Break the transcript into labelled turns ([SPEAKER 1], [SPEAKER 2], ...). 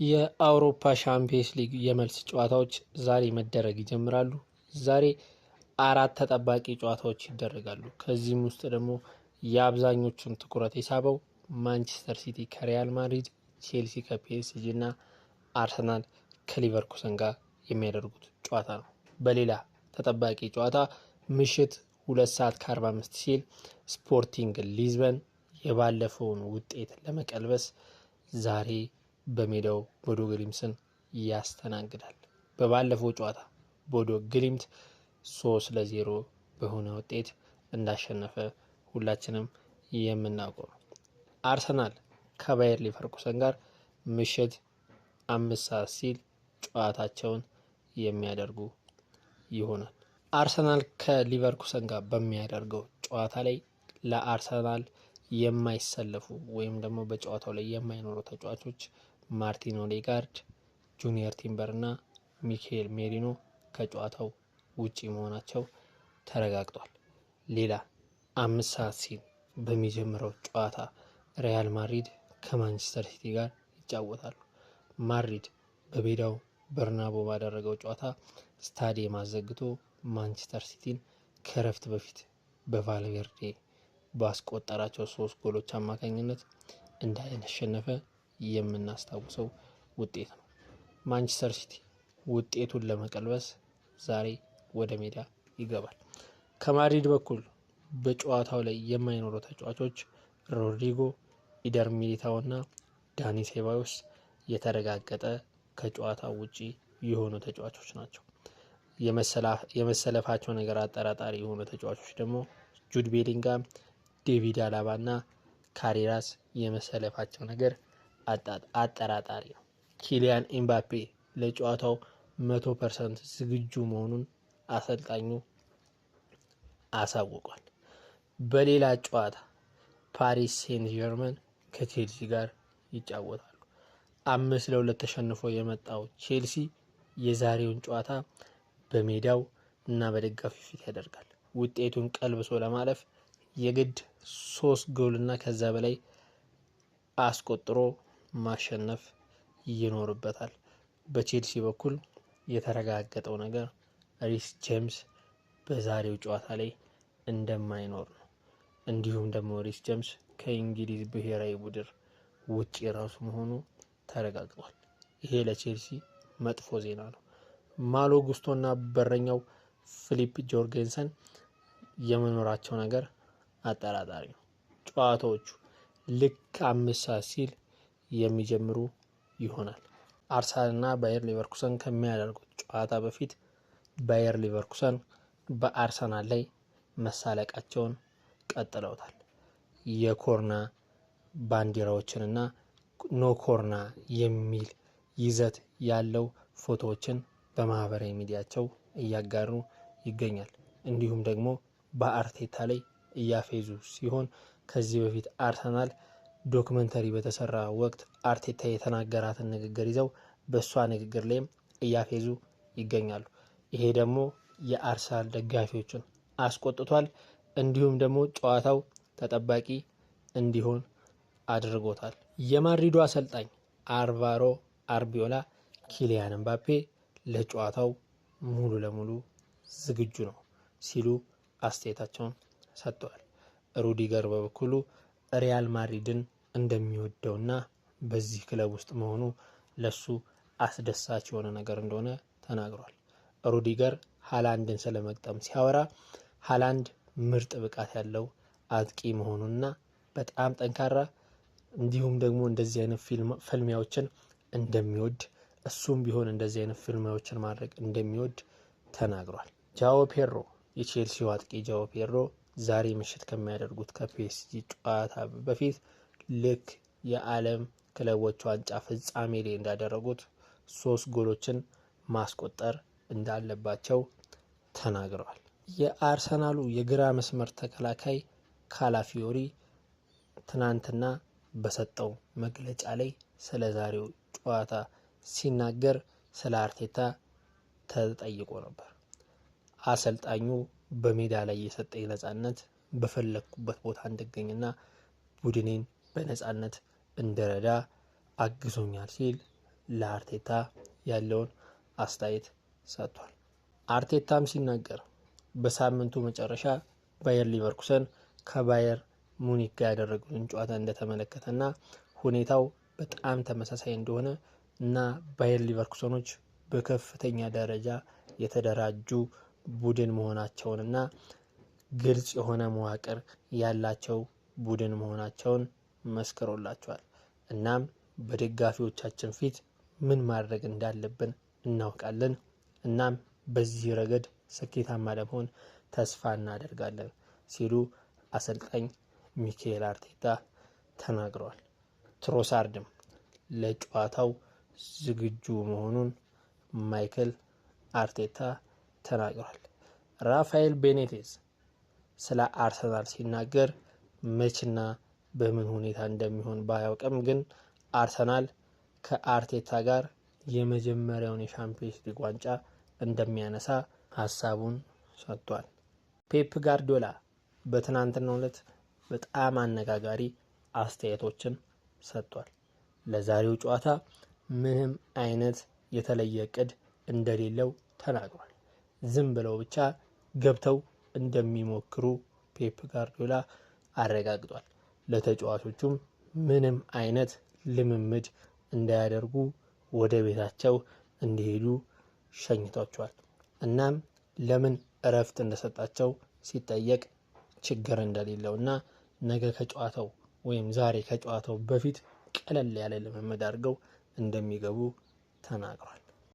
[SPEAKER 1] የአውሮፓ ሻምፒየንስ ሊግ የመልስ ጨዋታዎች ዛሬ መደረግ ይጀምራሉ። ዛሬ አራት ተጠባቂ ጨዋታዎች ይደረጋሉ። ከዚህም ውስጥ ደግሞ የአብዛኞቹን ትኩረት የሳበው ማንቸስተር ሲቲ ከሪያል ማድሪድ፣ ቼልሲ ከፒኤስጂ እና አርሰናል ከሊቨርኩሰን ጋር የሚያደርጉት ጨዋታ ነው። በሌላ ተጠባቂ ጨዋታ ምሽት 2 ሰዓት ከ45 ሲል ስፖርቲንግ ሊዝበን የባለፈውን ውጤት ለመቀልበስ ዛሬ በሜዳው ቦዶ ግሊምትን ያስተናግዳል። በባለፈው ጨዋታ ቦዶ ግሊምት 3-0 በሆነ ውጤት እንዳሸነፈ ሁላችንም የምናውቀው ነው። አርሰናል ከባየር ሊቨርኩሰን ጋር ምሽት 5 ሰዓት ሲል ጨዋታቸውን የሚያደርጉ ይሆናል። አርሰናል ከሊቨርኩሰን ጋር በሚያደርገው ጨዋታ ላይ ለአርሰናል የማይሰለፉ ወይም ደግሞ በጨዋታው ላይ የማይኖሩ ተጫዋቾች ማርቲን ኦዴጋርድ፣ ጁኒየር ቲምበር እና ሚካኤል ሜሪኖ ከጨዋታው ውጪ መሆናቸው ተረጋግጧል። ሌላ 5 ሰዓት ሲል በሚጀምረው ጨዋታ ሪያል ማድሪድ ከማንቸስተር ሲቲ ጋር ይጫወታሉ። ማድሪድ በሜዳው በርናቦ ባደረገው ጨዋታ ስታዲየም አዘግቶ ማንቸስተር ሲቲን ከረፍት በፊት በቫልቬርዴ ባስቆጠራቸው 3 ጎሎች አማካኝነት እንዳሸነፈ የምናስታውሰው ውጤት ነው። ማንቸስተር ሲቲ ውጤቱን ለመቀልበስ ዛሬ ወደ ሜዳ ይገባል። ከማድሪድ በኩል በጨዋታው ላይ የማይኖሩ ተጫዋቾች ሮድሪጎ፣ ኢደር ሚሊታኦ እና ዳኒ ሴባዮስ የተረጋገጠ ከጨዋታው ውጪ የሆኑ ተጫዋቾች ናቸው። የመሰለፋቸው ነገር አጠራጣሪ የሆኑ ተጫዋቾች ደግሞ ጁድ ቤሊንጋም፣ ዴቪድ አላባ እና ካሬራስ የመሰለፋቸው ነገር አጠራጣሪ ነው። ኪሊያን ኤምባፔ ለጨዋታው 100% ዝግጁ መሆኑን አሰልጣኙ አሳውቋል። በሌላ ጨዋታ ፓሪስ ሴንት ጀርመን ከቼልሲ ጋር ይጫወታሉ። 5-2 ተሸንፎ የመጣው ቼልሲ የዛሬውን ጨዋታ በሜዳው እና በደጋፊ ፊት ያደርጋል። ውጤቱን ቀልብሶ ለማለፍ የግድ 3 ጎል እና ከዛ በላይ አስቆጥሮ ማሸነፍ ይኖርበታል። በቼልሲ በኩል የተረጋገጠው ነገር ሪስ ጄምስ በዛሬው ጨዋታ ላይ እንደማይኖር ነው። እንዲሁም ደግሞ ሪስ ጄምስ ከእንግሊዝ ብሔራዊ ቡድን ውጪ ራሱ መሆኑ ተረጋግጧል። ይሄ ለቼልሲ መጥፎ ዜና ነው። ማሎ ጉስቶና በረኛው ፊሊፕ ጆርጌንሰን የመኖራቸው ነገር አጠራጣሪ ነው። ጨዋታዎቹ ልክ 5 ሰዓት ሲል የሚጀምሩ ይሆናል። አርሰናልና ባየር ሊቨርኩሰን ከሚያደርጉት ጨዋታ በፊት ባየር ሊቨርኩሰን በአርሰናል ላይ መሳለቃቸውን ቀጥለውታል። የኮርና ባንዲራዎችንና ኖ ኮርና የሚል ይዘት ያለው ፎቶዎችን በማህበራዊ ሚዲያቸው እያጋሩ ይገኛል። እንዲሁም ደግሞ በአርቴታ ላይ እያፌዙ ሲሆን ከዚህ በፊት አርሰናል ዶክመንተሪ በተሰራ ወቅት አርቴታ የተናገራትን ንግግር ይዘው በእሷ ንግግር ላይም እያፌዙ ይገኛሉ። ይሄ ደግሞ የአርሰናል ደጋፊዎችን አስቆጥቷል። እንዲሁም ደግሞ ጨዋታው ተጠባቂ እንዲሆን አድርጎታል። የማድሪዱ አሰልጣኝ አልቫሮ አርቢዮላ ኪሊያን ኤምባፔ ለጨዋታው ሙሉ ለሙሉ ዝግጁ ነው ሲሉ አስተያየታቸውን ሰጥተዋል። ሩዲገር በበኩሉ ሪያል ማድሪድን እንደሚወደውና በዚህ ክለብ ውስጥ መሆኑ ለሱ አስደሳች የሆነ ነገር እንደሆነ ተናግሯል። ሩዲገር ሃላንድን ስለመግጠም ሲያወራ ሃላንድ ምርጥ ብቃት ያለው አጥቂ መሆኑንና በጣም ጠንካራ እንዲሁም ደግሞ እንደዚህ አይነት ፍልሚያዎችን እንደሚወድ እሱም ቢሆን እንደዚህ አይነት ፍልሚያዎችን ማድረግ እንደሚወድ ተናግሯል። ጃኦ ፔድሮ የቼልሲው አጥቂ ጃኦ ፔድሮ ዛሬ ምሽት ከሚያደርጉት ከፒኤስጂ ጨዋታ በፊት ልክ የዓለም ክለቦች ዋንጫ ፍጻሜ ላይ እንዳደረጉት 3 ጎሎችን ማስቆጠር እንዳለባቸው ተናግረዋል። የአርሰናሉ የግራ መስመር ተከላካይ ካላፊዮሪ ትናንትና በሰጠው መግለጫ ላይ ስለ ዛሬው ጨዋታ ሲናገር ስለ አርቴታ ተጠይቆ ነበር። አሰልጣኙ በሜዳ ላይ የሰጠኝ ነጻነት በፈለኩበት ቦታ እንድገኝና ቡድኔን በነጻነት እንደረዳ አግዞኛል ሲል ለአርቴታ ያለውን አስተያየት ሰጥቷል። አርቴታም ሲናገር በሳምንቱ መጨረሻ ባየር ሊቨርኩሰን ከባየር ሙኒክ ጋር ያደረጉትን ጨዋታ እንደተመለከተና ሁኔታው በጣም ተመሳሳይ እንደሆነ እና ባየር ሊቨርኩሰኖች በከፍተኛ ደረጃ የተደራጁ ቡድን መሆናቸውንና ግልጽ የሆነ መዋቅር ያላቸው ቡድን መሆናቸውን መስክሮላቸዋል። እናም በደጋፊዎቻችን ፊት ምን ማድረግ እንዳለብን እናውቃለን። እናም በዚህ ረገድ ስኬታማ ለመሆን ተስፋ እናደርጋለን ሲሉ አሰልጣኝ ሚኬል አርቴታ ተናግረዋል። ትሮሳርድም ለጨዋታው ዝግጁ መሆኑን ማይክል አርቴታ ተናግሯል። ራፋኤል ቤኔቴዝ ስለ አርሰናል ሲናገር መችና በምን ሁኔታ እንደሚሆን ባያውቅም ግን አርሰናል ከአርቴታ ጋር የመጀመሪያውን የሻምፒዮንስ ሊግ ዋንጫ እንደሚያነሳ ሀሳቡን ሰጥቷል። ፔፕ ጋርዲዮላ በትናንትናው ዕለት በጣም አነጋጋሪ አስተያየቶችን ሰጥቷል። ለዛሬው ጨዋታ ምንም አይነት የተለየ እቅድ እንደሌለው ተናግሯል። ዝም ብለው ብቻ ገብተው እንደሚሞክሩ ፔፕ ጋርዲዮላ አረጋግጧል። ለተጫዋቾቹም ምንም አይነት ልምምድ እንዳያደርጉ ወደ ቤታቸው እንዲሄዱ ሸኝቷቸዋል። እናም ለምን እረፍት እንደሰጣቸው ሲጠየቅ ችግር እንደሌለውና ነገ ከጨዋታው ወይም ዛሬ ከጨዋታው በፊት ቀለል ያለ ልምምድ አድርገው እንደሚገቡ ተናግሯል።